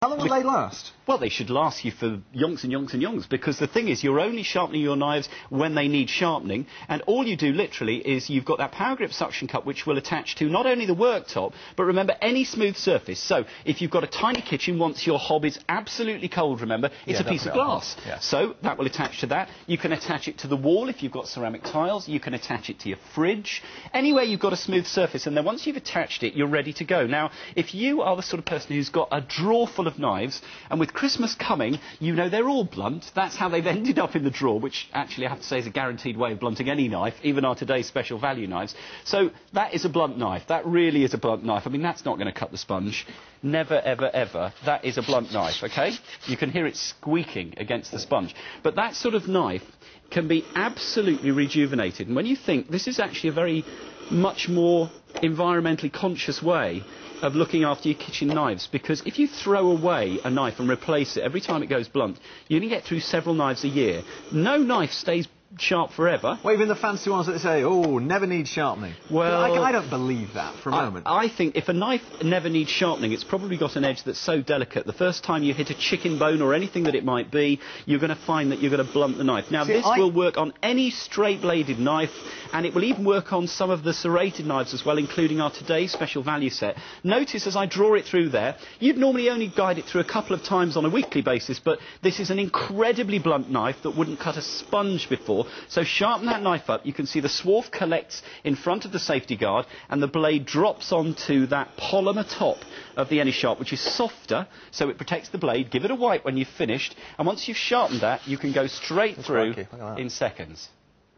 How long will they last? Well, they should last you for yonks and yonks and yonks, because the thing is, you're only sharpening your knives when they need sharpening, and all you do literally is you've got that power grip suction cup which will attach to not only the worktop, but remember, any smooth surface. So if you've got a tiny kitchen, once your hob is absolutely cold, remember, it's a piece of glass. Yeah. So that will attach to that. You can attach it to the wall if you've got ceramic tiles. You can attach it to your fridge. Anywhere you've got a smooth surface, and then once you've attached it, you're ready to go. Now, if you are the sort of person who's got a drawer full of knives, and with Christmas coming, you know they're all blunt. That's how they've ended up in the drawer, which actually I have to say is a guaranteed way of blunting any knife, even our today's special value knives. So that is a blunt knife. That really is a blunt knife. I mean, that's not going to cut the sponge. Never, ever, ever. That is a blunt knife, OK? You can hear it squeaking against the sponge. But that sort of knife can be absolutely rejuvenated. And when you think this is actually a very much more environmentally conscious way of looking after your kitchen knives, because if you throw away a knife and replace it every time it goes blunt, you only get through several knives a year. No knife stays sharp forever. Well, even the fancy ones that say, oh, never needs sharpening. Well, I don't believe that for a moment. I think if a knife never needs sharpening, it's probably got an edge that's so delicate, the first time you hit a chicken bone or anything that it might be, you're going to find that you're going to blunt the knife. Now, this will work on any straight-bladed knife, and it will even work on some of the serrated knives as well, including our today's special value set. Notice as I draw it through there, you'd normally only guide it through a couple of times on a weekly basis, but this is an incredibly blunt knife that wouldn't cut a sponge before. So sharpen that knife up. You can see the swarf collects in front of the safety guard, and the blade drops onto that polymer top of the Anysharp, which is softer, so it protects the blade. Give it a wipe when you've finished, and once you've sharpened that, you can go straight through in seconds.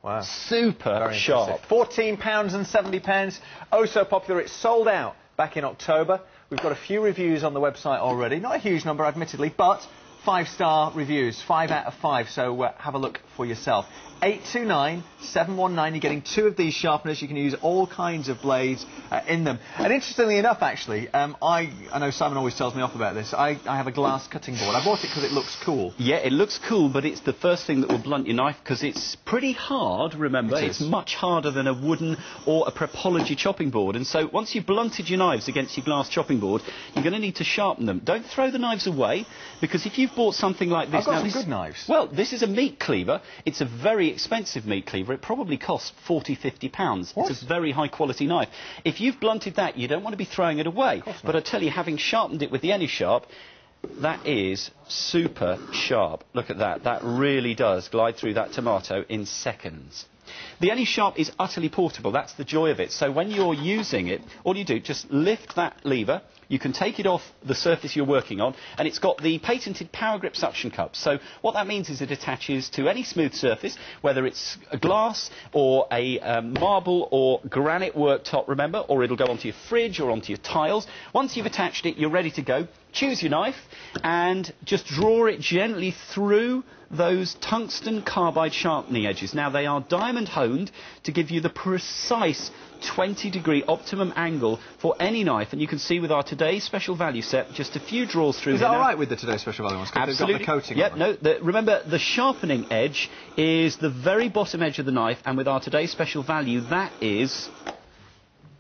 Wow. Super sharp. £14.70. Oh, so popular. It's sold out back in October. We've got a few reviews on the website already. Not a huge number, admittedly, but 5-star reviews. 5 out of 5, so have a look for yourself. 829 719. You're getting 2 of these sharpeners. You can use all kinds of blades in them. And interestingly enough, actually, I know Simon always tells me off about this. I have a glass cutting board. I bought it because it looks cool. Yeah, it looks cool, but it's the first thing that will blunt your knife, because it's pretty hard, remember. It's much harder than a wooden or a Prepology chopping board. And so once you've blunted your knives against your glass chopping board, you're going to need to sharpen them. Don't throw the knives away, because if you've bought something like this... I've got some good knives. Well, this is a meat cleaver. It's a very expensive meat cleaver. It probably costs £40, £50. What? It's a very high quality knife. If you've blunted that, you don't want to be throwing it away. But I tell you, having sharpened it with the Anysharp, that is super sharp. Look at that. That really does glide through that tomato in seconds. The Anysharp is utterly portable. That's the joy of it. So when you're using it, all you do, just lift that lever. You can take it off the surface you're working on, and it's got the patented power grip suction cup. So what that means is it attaches to any smooth surface, whether it's a glass or a marble or granite worktop, remember, or it'll go onto your fridge or onto your tiles. Once you've attached it, you're ready to go. Choose your knife and just draw it gently through those tungsten carbide sharpening edges. Now, they are diamond honed to give you the precise 20-degree optimum angle for any knife, and you can see with our today's special value set, just a few draws through. Is that all right with the today's special value ones? Absolutely. They've got the coating yep, on them. no, remember, the sharpening edge is the very bottom edge of the knife, and with our today's special value, that is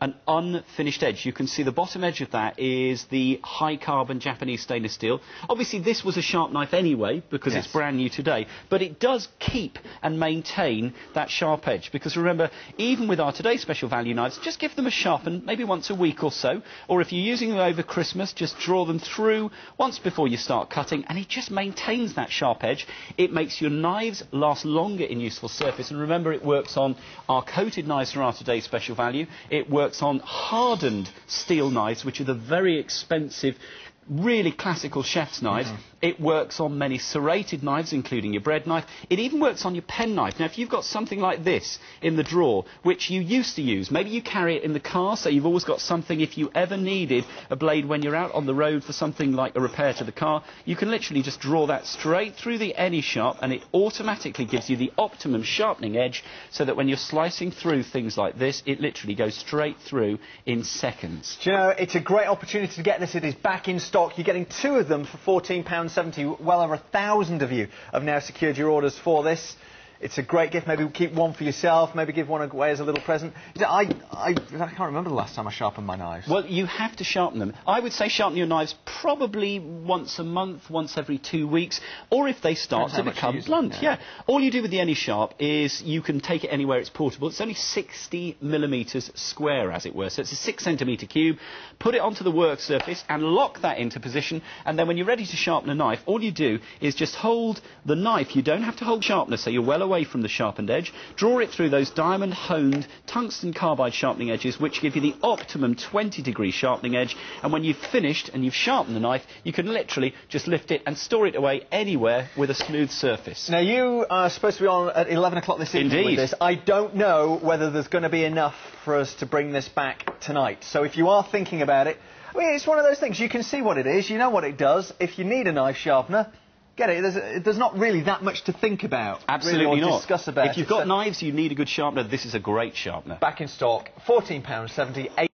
an unfinished edge. You can see the bottom edge of that is the high carbon Japanese stainless steel. Obviously this was a sharp knife anyway, because it's brand new today, but it does keep and maintain that sharp edge, because remember, even with our today's special value knives, just give them a sharpen maybe once a week or so, or if you're using them over Christmas, just draw them through once before you start cutting, and it just maintains that sharp edge. It makes your knives last longer in useful surface, and remember, it works on our coated knives from our today's special value. It works on hardened steel knives, which are the very expensive, really classical chef's knives. It works on many serrated knives, including your bread knife. It even works on your pen knife. Now, if you've got something like this in the drawer, which you used to use, maybe you carry it in the car, so you've always got something if you ever needed a blade when you're out on the road for something like a repair to the car, you can literally just draw that straight through the Anysharp, and it automatically gives you the optimum sharpening edge, so that when you're slicing through things like this, it literally goes straight through in seconds. Do you know, it's a great opportunity to get this. It is back in stock. You're getting 2 of them for £14.70. Well over 1,000 of you have now secured your orders for this. It's a great gift. Maybe keep one for yourself, maybe give one away as a little present. I I can't remember the last time I sharpened my knives. Well, you have to sharpen them. I would say sharpen your knives probably once a month, once every 2 weeks, or if they start to become blunt. Yeah. All you do with the Anysharp is you can take it anywhere it's portable. It's only 60 millimetres square, as it were, so it's a 6 centimetre cube. Put it onto the work surface and lock that into position, and then when you're ready to sharpen a knife, all you do is just hold the knife. You don't have to hold sharpener, so you're well away from the sharpened edge. Draw it through those diamond-honed tungsten carbide sharpening edges, which give you the optimum 20-degree sharpening edge, and when you've finished and you've sharpened the knife, you can literally just lift it and store it away anywhere with a smooth surface. Now, you are supposed to be on at 11 o'clock this evening with this. I don't know whether there's going to be enough for us to bring this back tonight, so if you are thinking about it, I mean, it's one of those things. You can see what it is, you know what it does. If you need a knife sharpener, get it. There's not really that much to think about. Absolutely really, or not. Discuss about if you've got knives, you need a good sharpener. This is a great sharpener. Back in stock, £14.70.